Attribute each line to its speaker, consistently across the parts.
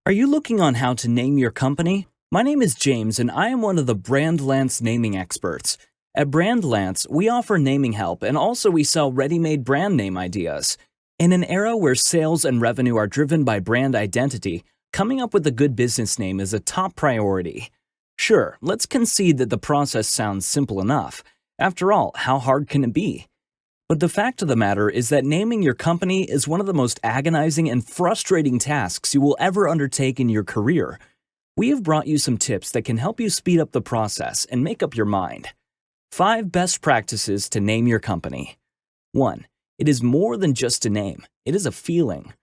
Speaker 1: Are you looking on how to name your company? My name is James and I am one of the Brandlance naming experts. At Brandlance, we offer naming help and also we sell ready-made brand name ideas. In an era where sales and revenue are driven by brand identity, coming up with a good business name is a top priority. Sure, let's concede that the process sounds simple enough. After all, how hard can it be? But the fact of the matter is that naming your company is one of the most agonizing and frustrating tasks you will ever undertake in your career. We have brought you some tips that can help you speed up the process and make up your mind. 5 best practices to name your company. 1. It is more than just a name. It is a feeling.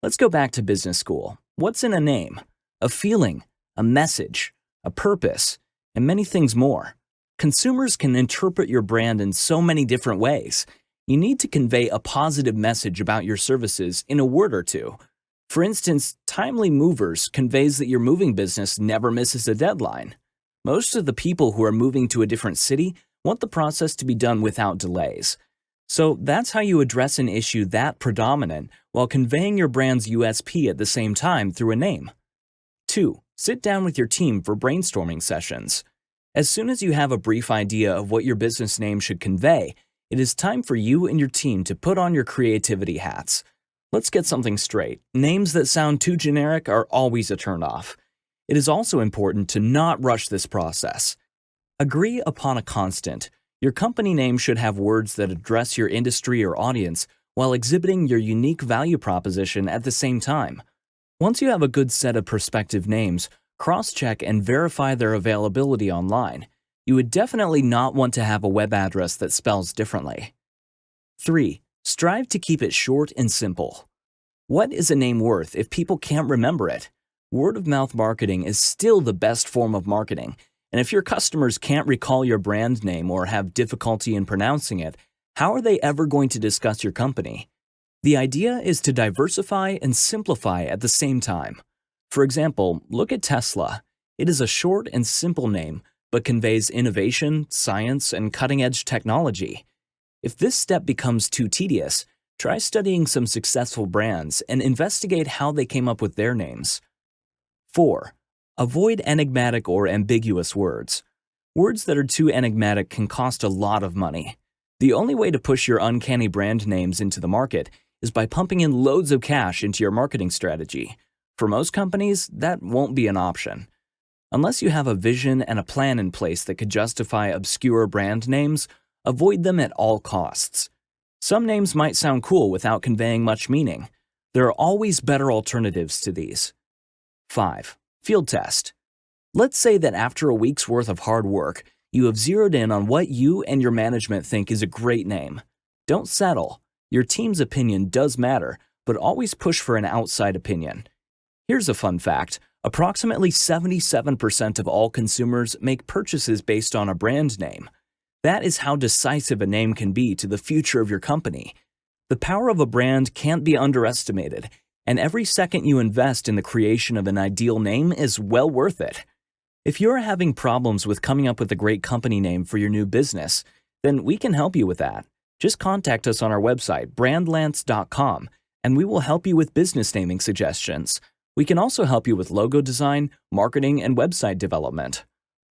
Speaker 1: Let's go back to business school. What's in a name? A feeling, a message, a purpose, and many things more. Consumers can interpret your brand in so many different ways. You need to convey a positive message about your services in a word or two. For instance, Timely Movers conveys that your moving business never misses a deadline. Most of the people who are moving to a different city want the process to be done without delays. So that's how you address an issue that predominant while conveying your brand's USP at the same time through a name. 2. Sit down with your team for brainstorming sessions. As soon as you have a brief idea of what your business name should convey, it is time for you and your team to put on your creativity hats. Let's get something straight. Names that sound too generic are always a turnoff. It is also important to not rush this process. Agree upon a constant. Your company name should have words that address your industry or audience while exhibiting your unique value proposition at the same time. Once you have a good set of prospective names, cross-check and verify their availability online. You would definitely not want to have a web address that spells differently. 3. Strive to keep it short and simple. What is a name worth if people can't remember it? Word-of-mouth marketing is still the best form of marketing, and if your customers can't recall your brand name or have difficulty in pronouncing it, how are they ever going to discuss your company? The idea is to diversify and simplify at the same time. For example, look at Tesla. It is a short and simple name, but conveys innovation, science, and cutting-edge technology. If this step becomes too tedious, try studying some successful brands and investigate how they came up with their names. 4. Avoid enigmatic or ambiguous words. Words that are too enigmatic can cost a lot of money. The only way to push your uncanny brand names into the market is by pumping in loads of cash into your marketing strategy. For most companies, that won't be an option. Unless you have a vision and a plan in place that could justify obscure brand names, avoid them at all costs. Some names might sound cool without conveying much meaning. There are always better alternatives to these. 5. Field test. Let's say that after a week's worth of hard work, you have zeroed in on what you and your management think is a great name. Don't settle. Your team's opinion does matter, but always push for an outside opinion. Here's a fun fact. Approximately 77% of all consumers make purchases based on a brand name. That is how decisive a name can be to the future of your company. The power of a brand can't be underestimated, and every second you invest in the creation of an ideal name is well worth it. If you're having problems with coming up with a great company name for your new business, then we can help you with that. Just contact us on our website, brandlance.com, and we will help you with business naming suggestions. We can also help you with logo design, marketing, and website development.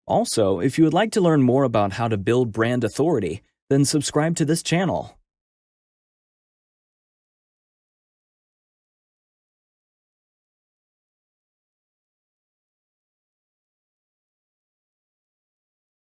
Speaker 1: Also, if you would like to learn more about how to build brand authority, then subscribe to this channel.